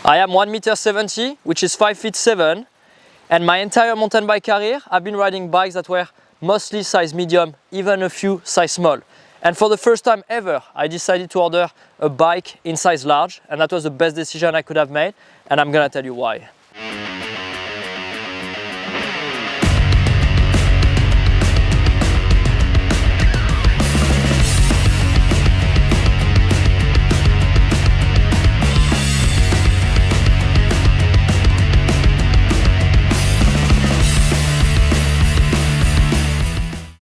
I am 1,70 m, which is 5'7", and my entire mountain bike career, I've been riding bikes that were mostly size medium, even a few size small. And for the first time ever, I decided to order a bike in size large, and that was the best decision I could have made, and I'm gonna tell you why.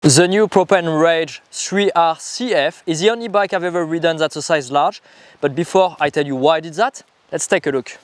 The new Propen R3R CF is the only bike I've ever ridden that's a size large, but before I tell you why I did that, let's take a look.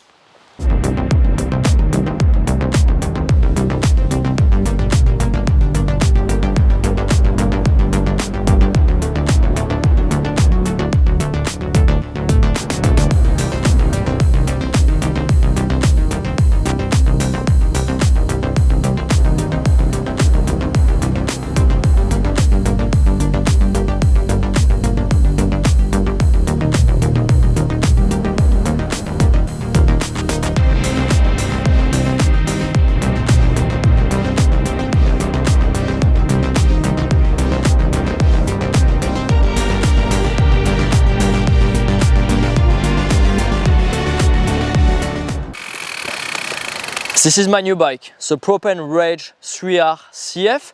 This is my new bike, the Propen R3R CF,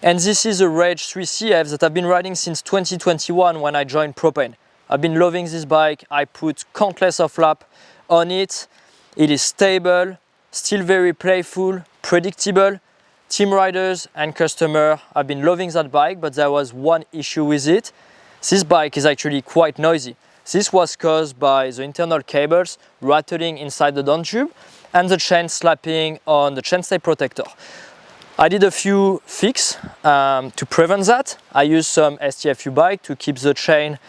and this is a R3 CF that I've been riding since 2021 when I joined Propen. I've been loving this bike. I put countless of laps on it. It is stable, still very playful, predictable. Team riders and customers have been loving that bike, but there was one issue with it. This bike is actually quite noisy. This was caused by the internal cables rattling inside the down tube and the chain slapping on the chainstay protector. I did a few fixes to prevent that. I used some STFU bike to keep the chain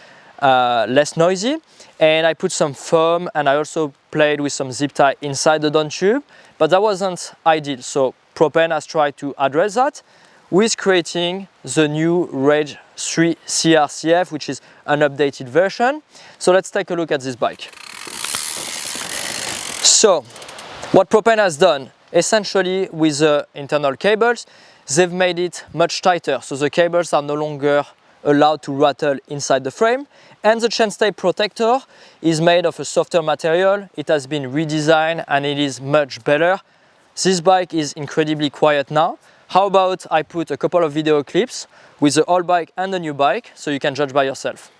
less noisy, and I put some foam, and I also played with some zip tie inside the down tube, but that wasn't ideal. So Propen has tried to address that with creating the new R3R CF, which is an updated version. So let's take a look at this bike. So what Propen has done, essentially with the internal cables, they've made it much tighter. So the cables are no longer allowed to rattle inside the frame, and the chainstay protector is made of a softer material. It has been redesigned and it is much better. This bike is incredibly quiet now. How about I put a couple of video clips with the old bike and the new bike so you can judge by yourself.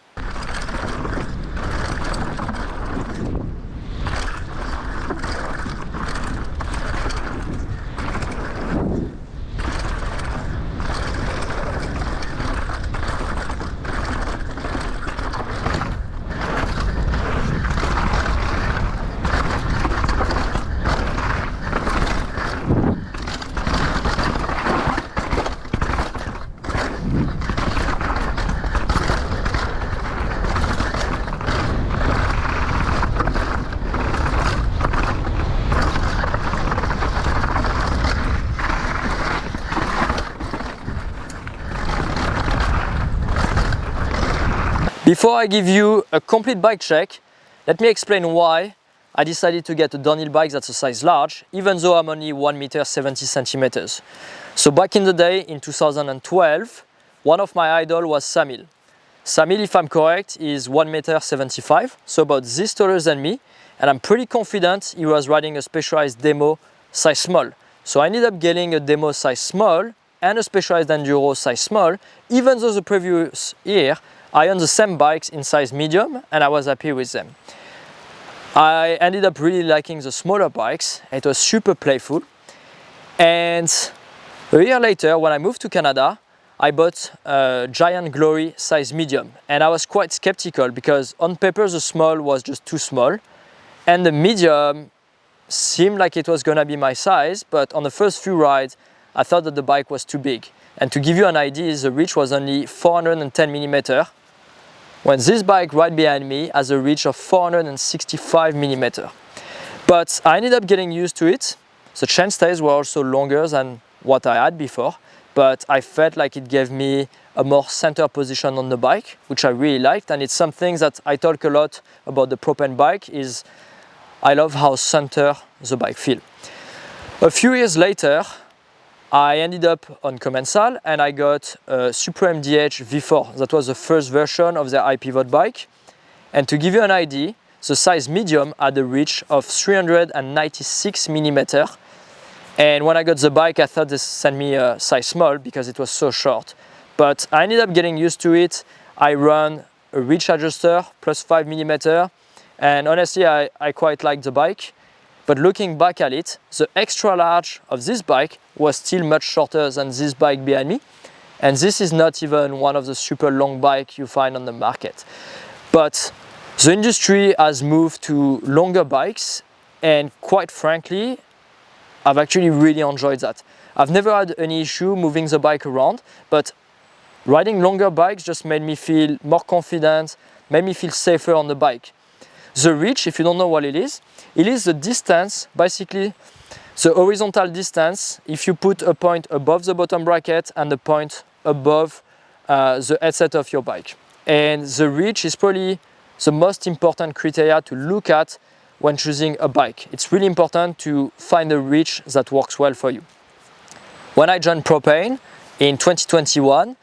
Before I give you a complete bike check, let me explain why I decided to get a downhill bike that's a size large, even though I'm only 1,70 m. So back in the day, in 2012, one of my idols was Samil. Samil, if I'm correct, is 1,75 m, so about this taller than me, and I'm pretty confident he was riding a specialized demo size small. So I ended up getting a demo size small and a specialized enduro size small, even though the previous year I owned the same bikes in size medium and I was happy with them. I ended up really liking the smaller bikes. It was super playful. And a year later, when I moved to Canada, I bought a Giant Glory size medium. And I was quite skeptical because on paper the small was just too small and the medium seemed like it was gonna be my size, but on the first few rides I thought that the bike was too big. And to give you an idea, the reach was only 410 mm, when this bike right behind me has a reach of 465 mm. But I ended up getting used to it. The chainstays were also longer than what I had before, but I felt like it gave me a more center position on the bike, which I really liked. And it's something that I talk a lot about the Propen bike, is I love how center the bike feels. A few years later, I ended up on Commensal and I got a Super MDH V4. That was the first version of their high pivot bike. And to give you an idea, the size medium had a reach of 396 millimeter. And when I got the bike, I thought they sent me a size small because it was so short. But I ended up getting used to it. I run a reach adjuster plus 5 millimeter. And honestly, I quite like the bike. But looking back at it, the extra large of this bike was still much shorter than this bike behind me. And this is not even one of the super long bikes you find on the market. But the industry has moved to longer bikes, and quite frankly, I've actually really enjoyed that. I've never had any issue moving the bike around, but riding longer bikes just made me feel more confident, made me feel safer on the bike. The reach, if you don't know what it is the distance, basically the horizontal distance, if you put a point above the bottom bracket and a point above the headset of your bike. And the reach is probably the most important criteria to look at when choosing a bike. It's really important to find a reach that works well for you. When I joined Propen in 2021,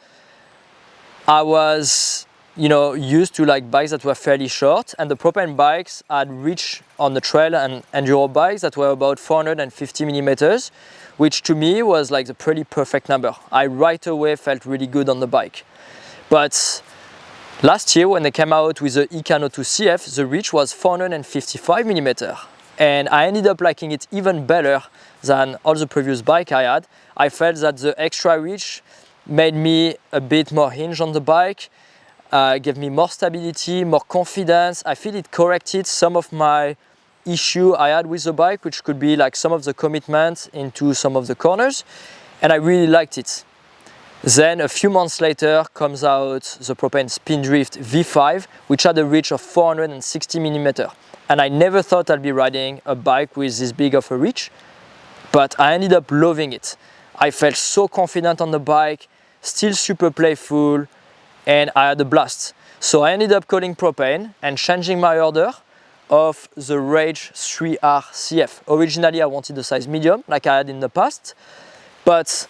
I was used to like bikes that were fairly short, and the Propen bikes had reach on the trail and enduro bikes that were about 450 millimeters, which to me was like the pretty perfect number. I right away felt really good on the bike. But last year, when they came out with the Icano 2 CF, the reach was 455 millimeter. And I ended up liking it even better than all the previous bike I had. I felt that the extra reach made me a bit more hinged on the bike, gave me more stability, more confidence. I feel it corrected some of my issue I had with the bike, which could be like some of the commitment into some of the corners. And I really liked it. Then a few months later comes out the Propen Spindrift V5, which had a reach of 460 millimeter. And I never thought I'd be riding a bike with this big of a reach, but I ended up loving it. I felt so confident on the bike, still super playful, and I had a blast. So I ended up calling Propen and changing my order of the Rage 3R CF. Originally I wanted a size medium, like I had in the past, but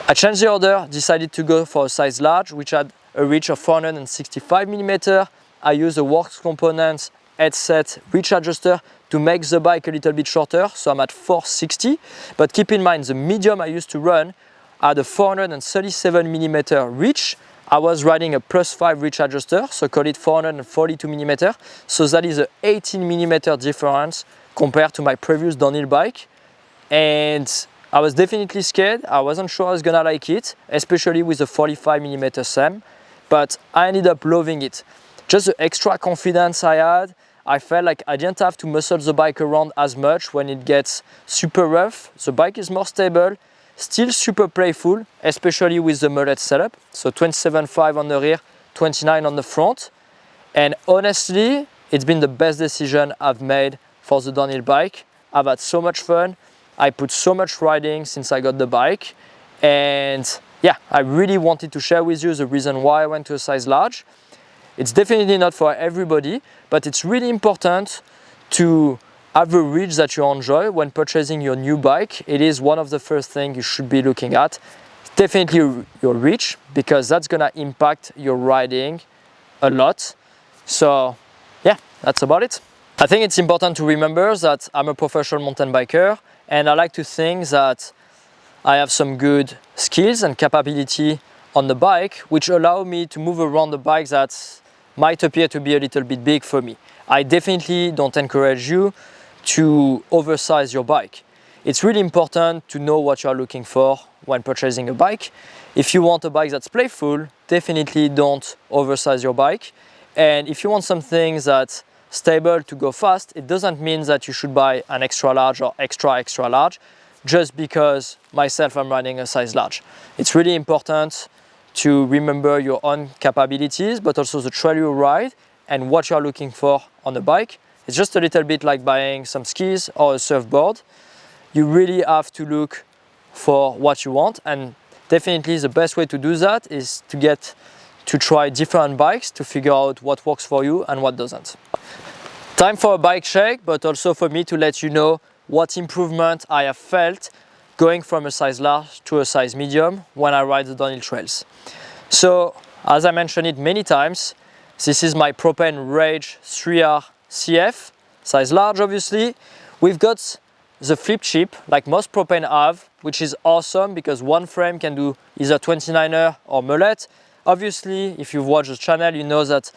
I changed the order, decided to go for a size large, which had a reach of 465 millimeter. I used a works components headset reach adjuster to make the bike a little bit shorter, so I'm at 460. But keep in mind, the medium I used to run had a 437 millimeter reach. I was riding a +5 reach adjuster, so call it 442 millimeter. So that is an 18 millimeter difference compared to my previous downhill bike. And I was definitely scared. I wasn't sure I was gonna like it, especially with the 45 millimeter SEM, but I ended up loving it. Just the extra confidence I had, I felt like I didn't have to muscle the bike around as much when it gets super rough. The bike is more stable, still super playful, especially with the mullet setup. So 27.5 on the rear, 29 on the front. And honestly, it's been the best decision I've made for the downhill bike. I've had so much fun. I put so much riding since I got the bike. And yeah, I really wanted to share with you the reason why I went to a size large. It's definitely not for everybody, but it's really important to have a reach that you enjoy when purchasing your new bike. It is one of the first things you should be looking at. Definitely your reach, because that's gonna impact your riding a lot. So yeah, that's about it. I think it's important to remember that I'm a professional mountain biker, and I like to think that I have some good skills and capability on the bike, which allow me to move around the bike that might appear to be a little bit big for me. I definitely don't encourage you to oversize your bike. It's really important to know what you are looking for when purchasing a bike. If you want a bike that's playful, definitely don't oversize your bike. And if you want something that's stable to go fast, it doesn't mean that you should buy an extra large or extra large just because myself I'm riding a size large. It's really important to remember your own capabilities, but also the trail you ride and what you're looking for on the bike. It's just a little bit like buying some skis or a surfboard. You really have to look for what you want, and definitely the best way to do that is to try different bikes to figure out what works for you and what doesn't. Time for a bike check, but also for me to let you know what improvement I have felt going from a size large to a size medium when I ride the downhill trails. So, as I mentioned it many times, this is my Propen R3R CF, size large obviously. We've got the flip chip like most Propen have, which is awesome because one frame can do either 29er or mullet. Obviously, if you've watched the channel, you know that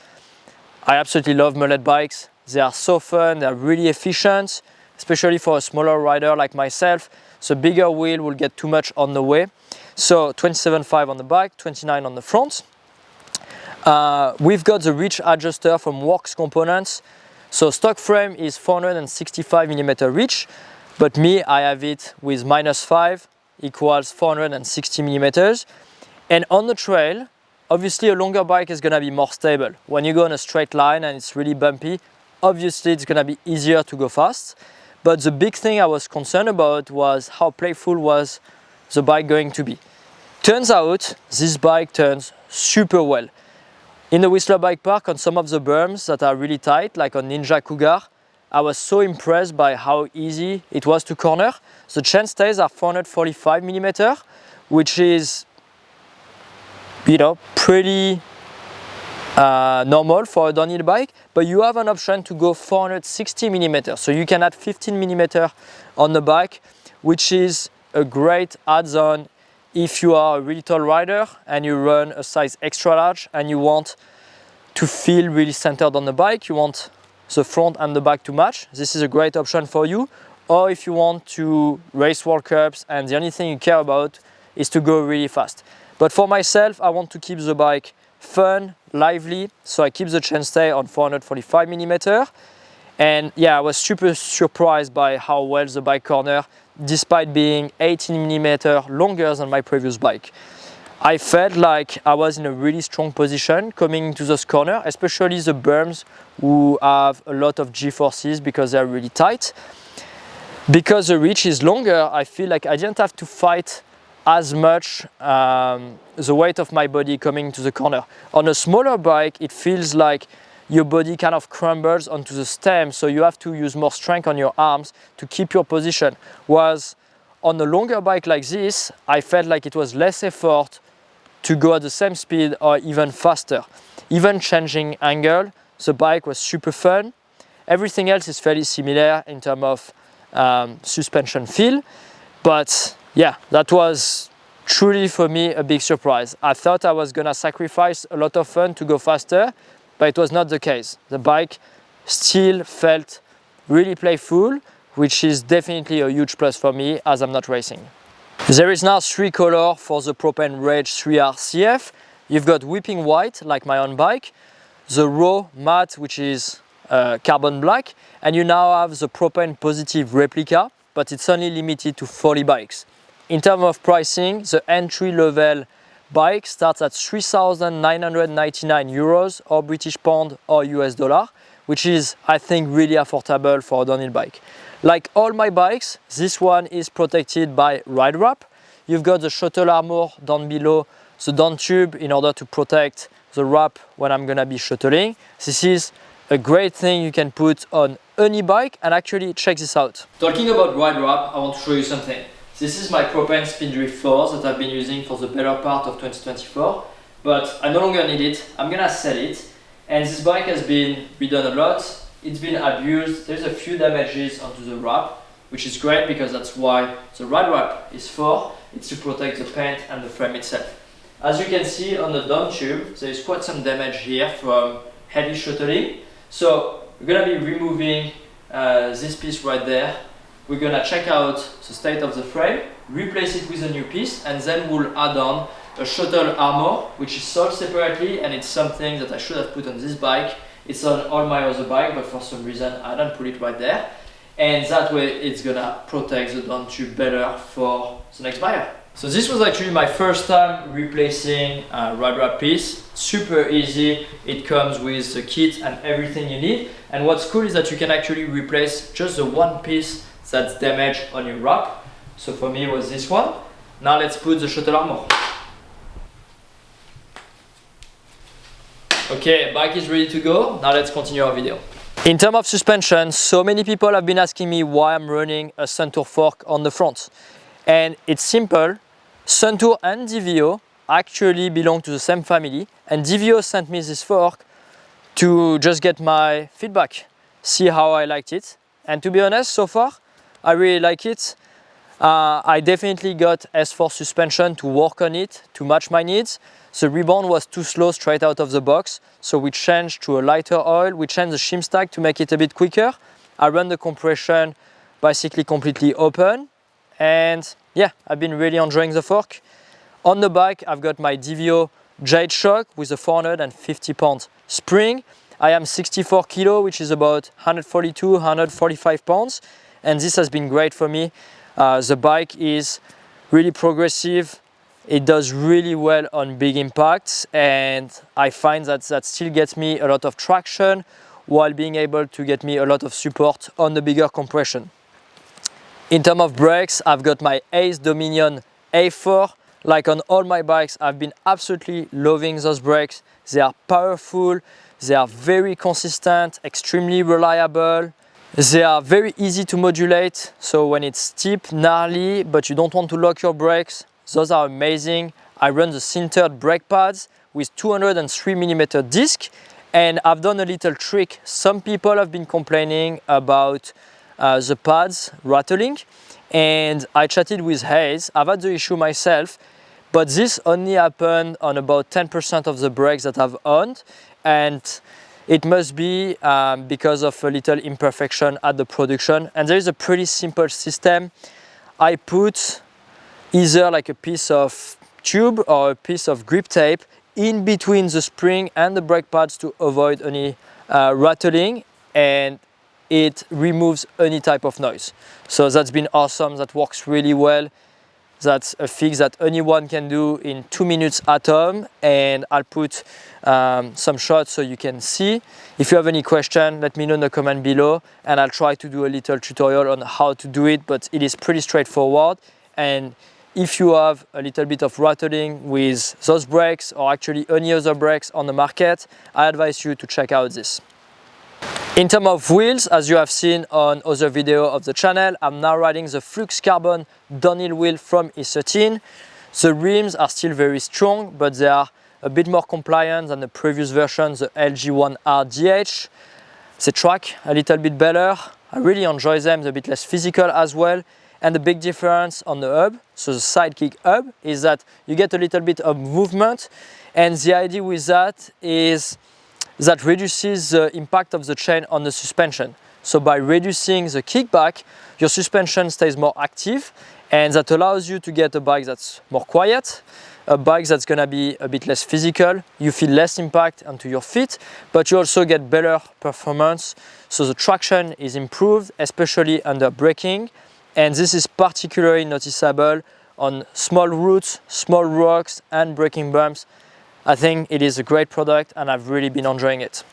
I absolutely love mullet bikes. They are so fun, they are really efficient, especially for a smaller rider like myself. So bigger wheel will get too much on the way. So 27.5 on the back, 29 on the front. We've got the reach adjuster from Works Components. So stock frame is 465mm reach, but me, I have it with -5 equals 460mm. And on the trail, obviously a longer bike is gonna be more stable. When you go on a straight line and it's really bumpy, obviously it's gonna be easier to go fast. But the big thing I was concerned about was how playful was the bike going to be. Turns out this bike turns super well. In the Whistler Bike Park, on some of the berms that are really tight, like on Ninja Cougar, I was so impressed by how easy it was to corner. The chainstays are 445mm, which is, you know, pretty normal for a downhill bike, but you have an option to go 460mm, so you can add 15mm on the bike, which is a great add-on if you are a really tall rider and you run a size extra large and you want to feel really centered on the bike, you want the front and the back to match. This is a great option for you. Or if you want to race World Cups and the only thing you care about is to go really fast. But for myself, I want to keep the bike fun, lively, so I keep the chainstay on 445mm. And yeah, I was super surprised by how well the bike corner, despite being 18mm longer than my previous bike. I felt like I was in a really strong position coming into this corner, especially the berms who have a lot of G-forces because they're really tight. Because the reach is longer, I feel like I didn't have to fight as much the weight of my body coming to the corner. On a smaller bike, it feels like your body kind of crumbles onto the stem, so you have to use more strength on your arms to keep your position. Whereas on a longer bike like this, I felt like it was less effort to go at the same speed or even faster. Even changing angle, the bike was super fun. Everything else is fairly similar in terms of suspension feel, but yeah, that was truly for me a big surprise. I thought I was gonna sacrifice a lot of fun to go faster, but it was not the case. The bike still felt really playful, which is definitely a huge plus for me as I'm not racing. There is now 3 colors for the Propen R3R CF. You've got Whipping White, like my own bike, the Raw Matte, which is carbon black, and you now have the Propen Positive Replica, but it's only limited to 40 bikes. In terms of pricing, the entry-level bike starts at 3,999 euros or British pound or US dollar, which is, I think, really affordable for a downhill bike. Like all my bikes, this one is protected by ride wrap. You've got the shuttle armor down below the down tube in order to protect the wrap when I'm gonna be shuttling. This is a great thing you can put on any bike, and actually check this out. Talking about ride wrap, I want to show you something. This is my Propen Spindrift 4 that I've been using for the better part of 2024, but I no longer need it. I'm gonna sell it, and this bike has been redone a lot. It's been abused. There's a few damages onto the wrap, which is great because that's why the ride wrap is for. It's to protect the paint and the frame itself. As you can see on the down tube, there is quite some damage here from heavy shuttling. So we're gonna be removing this piece right there. We're gonna check out the state of the frame, replace it with a new piece, and then we'll add on a shuttle armor, which is sold separately, and it's something that I should have put on this bike. It's on all my other bike, but for some reason I don't put it right there. And that way it's gonna protect the down tube better for the next buyer. So this was actually my first time replacing a ride wrap piece. Super easy. It comes with the kit and everything you need. And what's cool is that you can actually replace just the one piece that's damaged on your wrap. So for me it was this one. Now let's put the shuttle armor. Okay, bike is ready to go. Now let's continue our video. In terms of suspension, so many people have been asking me why I'm running a Suntour fork on the front. And it's simple. Suntour and DVO actually belong to the same family, and DVO sent me this fork to just get my feedback, see how I liked it. And to be honest, so far, I really like it. I definitely got S4 suspension to work on it, to match my needs. The rebound was too slow straight out of the box, so we changed to a lighter oil. We changed the shim stack to make it a bit quicker. I run the compression basically completely open, and yeah, I've been really enjoying the fork. On the bike, I've got my DVO Jade shock with a 450-pound spring. I am 64 kilo, which is about 142, 145 pounds, and this has been great for me. The bike is really progressive. It does really well on big impacts, and I find that still gets me a lot of traction while being able to get me a lot of support on the bigger compression. In terms of brakes, I've got my Ace Dominion A4. Like on all my bikes, I've been absolutely loving those brakes. They are powerful, they are very consistent, extremely reliable. They are very easy to modulate, so when it's steep, gnarly, but you don't want to lock your brakes, those are amazing. I run the sintered brake pads with 203mm disc, and I've done a little trick. Some people have been complaining about the pads rattling, and I chatted with Hayes. I've had the issue myself, but this only happened on about 10% of the brakes that I've owned, and it must be because of a little imperfection at the production. And there is a pretty simple system. I put either like a piece of tube or a piece of grip tape in between the spring and the brake pads to avoid any rattling, and it removes any type of noise. So that's been awesome. That works really well. That's a fix that anyone can do in 2 minutes at home, and I'll put some shots so you can see. If you have any question, let me know in the comment below, and I'll try to do a little tutorial on how to do it, but it is pretty straightforward. And if you have a little bit of rattling with those brakes, or actually any other brakes on the market, I advise you to check out this. In terms of wheels, as you have seen on other videos of the channel, I'm now riding the Flux Carbon downhill wheel from E13. The rims are still very strong, but they are a bit more compliant than the previous version, the LG1R DH. They track a little bit better. I really enjoy them. They're a bit less physical as well. And the big difference on the hub, so the sidekick hub, is that you get a little bit of movement, and the idea with that is that reduces the impact of the chain on the suspension. So by reducing the kickback, your suspension stays more active, and that allows you to get a bike that's more quiet, a bike that's gonna be a bit less physical. You feel less impact onto your feet, but you also get better performance. So the traction is improved, especially under braking, and this is particularly noticeable on small routes, small rocks, and braking bumps. I think it is a great product, and I've really been enjoying it.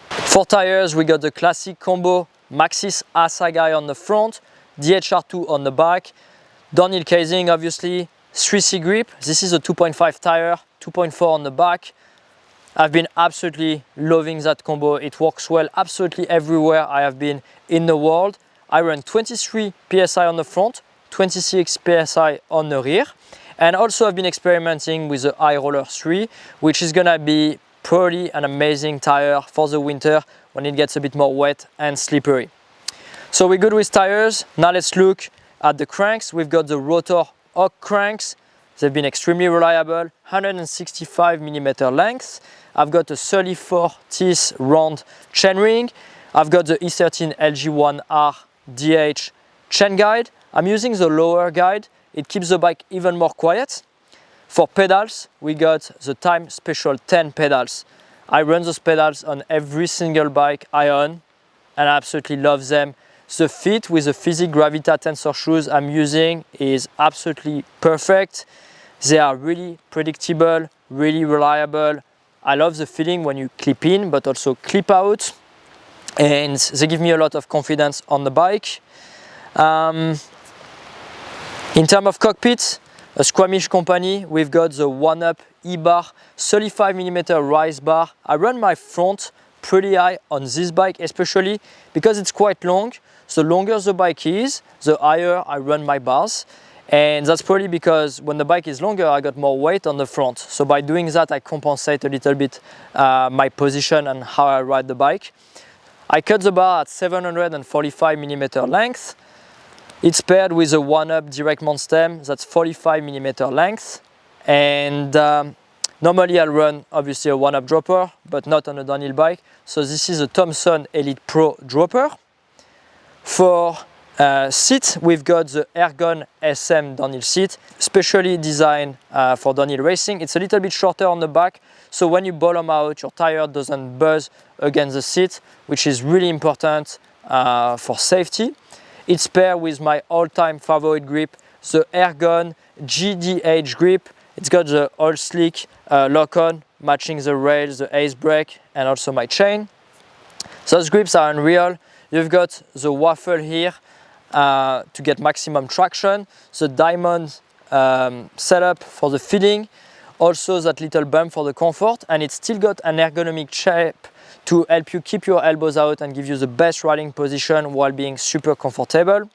For tires, we got the classic combo Maxxis Assegai on the front, DHR2 on the back, downhill casing obviously, 3C grip. This is a 2.5 tire, 2.4 on the back. I've been absolutely loving that combo. It works well absolutely everywhere I have been in the world. I run 23 PSI on the front, 26 PSI on the rear. And also I've been experimenting with the iRoller 3, which is gonna be probably an amazing tire for the winter when it gets a bit more wet and slippery. So we're good with tires. Now let's look at the cranks. We've got the Rotor Hawk cranks. They've been extremely reliable, 165mm length. I've got a 34 teeth round chainring. I've got the E13 LG1R DH chain guide. I'm using the lower guide. It keeps the bike even more quiet. For pedals, we got the Time Special 10 pedals. I run those pedals on every single bike I own, and I absolutely love them. The fit with the Physique Gravita Tensor shoes I'm using is absolutely perfect. They are really predictable, really reliable. I love the feeling when you clip in, but also clip out, and they give me a lot of confidence on the bike. In terms of cockpits, a Squamish company, we've got the One Up E-Bar 35mm rise bar. I run my front pretty high on this bike, especially because it's quite long. So the longer the bike is, the higher I run my bars. And that's probably because when the bike is longer, I got more weight on the front. So by doing that, I compensate a little bit my position and how I ride the bike. I cut the bar at 745mm length. It's paired with a 1-up direct mount stem that's 45mm length. And normally I'll run obviously a 1-up dropper, but not on a downhill bike. So this is a Thomson Elite Pro dropper. For seat, we've got the Ergon SM downhill seat, specially designed for downhill racing. It's a little bit shorter on the back, so when you bottom out, your tire doesn't buzz against the seat, which is really important for safety. It's paired with my all-time favorite grip, the Ergon GDH grip. It's got the all slick lock-on, matching the rails, the ace brake, and also my chain. So those grips are unreal. You've got the waffle here to get maximum traction, the diamond setup for the feeding, also that little bump for the comfort, and it's still got an ergonomic shape to help you keep your elbows out and give you the best riding position while being super comfortable.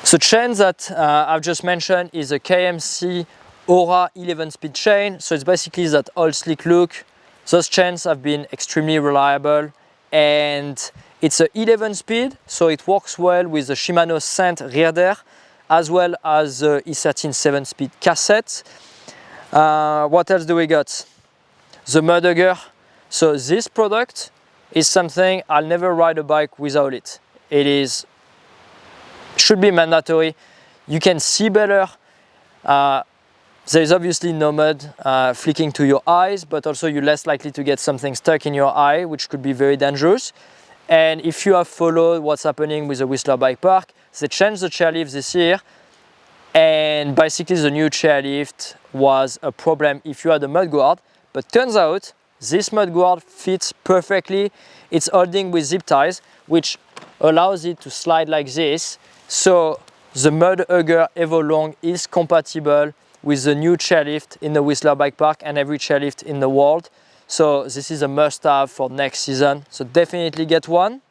The chain that I've just mentioned is a KMC Aura 11-speed chain, so it's basically that all slick look. Those chains have been extremely reliable, and it's a 11-speed, so it works well with the Shimano Scent rear there, as well as the E13 7-speed cassette. What else do we got? The mud hugger. So this product is something I'll never ride a bike without it. It should be mandatory. You can see better. There's obviously no mud flicking to your eyes, but also you're less likely to get something stuck in your eye, which could be very dangerous. And if you have followed what's happening with the Whistler Bike Park, they changed the chairlift this year, and basically the new chairlift was a problem if you had a mudguard, but turns out this mudguard fits perfectly. It's holding with zip ties, which allows it to slide like this. So the mud hugger Evo Long is compatible with the new chairlift in the Whistler Bike Park and every chairlift in the world. So this is a must-have for next season. So definitely get one.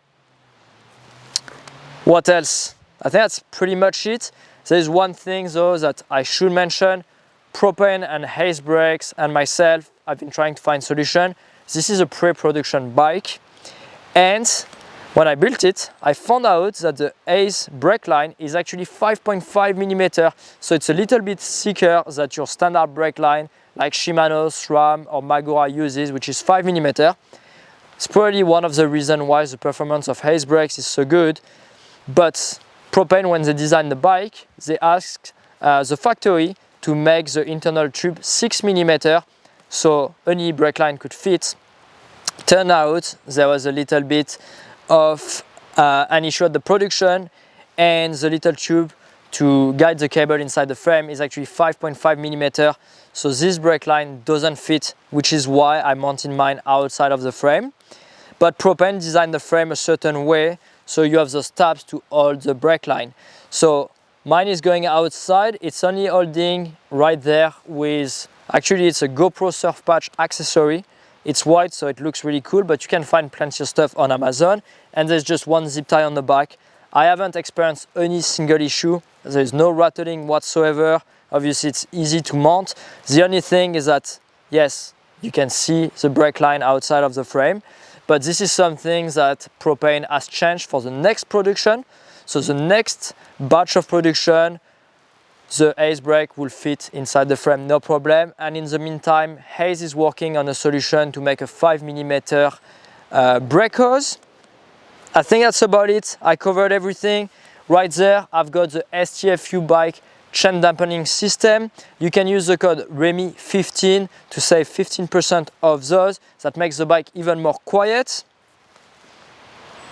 What else? I think that's pretty much it. There's one thing though that I should mention. Propen and Hayes brakes and myself, I've been trying to find solution. This is a pre-production bike, and when I built it, I found out that the Hayes brake line is actually 5.5mm, so it's a little bit thicker than your standard brake line like Shimano, SRAM or Magura uses, which is 5mm. It's probably one of the reasons why the performance of Hayes brakes is so good. But Propen, when they designed the bike, they asked the factory to make the internal tube 6mm, so any brake line could fit. Turned out there was a little bit of an issue at the production, and the little tube to guide the cable inside the frame is actually 5.5mm, so this brake line doesn't fit, which is why I mounted mine outside of the frame. But Propen designed the frame a certain way, so you have those tabs to hold the brake line. So mine is going outside, it's only holding right there with, actually it's a GoPro Surf Patch accessory. It's white, so it looks really cool, but you can find plenty of stuff on Amazon, and there's just one zip tie on the back. I haven't experienced any single issue. There's no rattling whatsoever. Obviously it's easy to mount. The only thing is that, yes, you can see the brake line outside of the frame, but this is something that Propen has changed for the next production. So the next batch of production, the Hayes brake will fit inside the frame, no problem. And in the meantime, Hayes is working on a solution to make a 5mm brake hose. I think that's about it. I covered everything. Right there, I've got the STFU bike chain dampening system. You can use the code REMI15 to save 15% of those. That makes the bike even more quiet.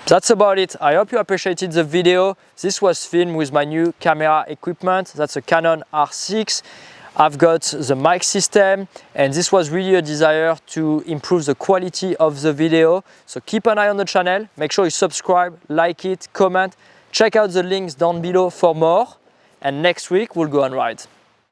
That's about it. I hope you appreciated the video. This was filmed with my new camera equipment. That's a Canon R6. I've got the mic system, and this was really a desire to improve the quality of the video. So keep an eye on the channel. Make sure you subscribe, like it, comment. Check out the links down below for more. And next week we'll go on ride.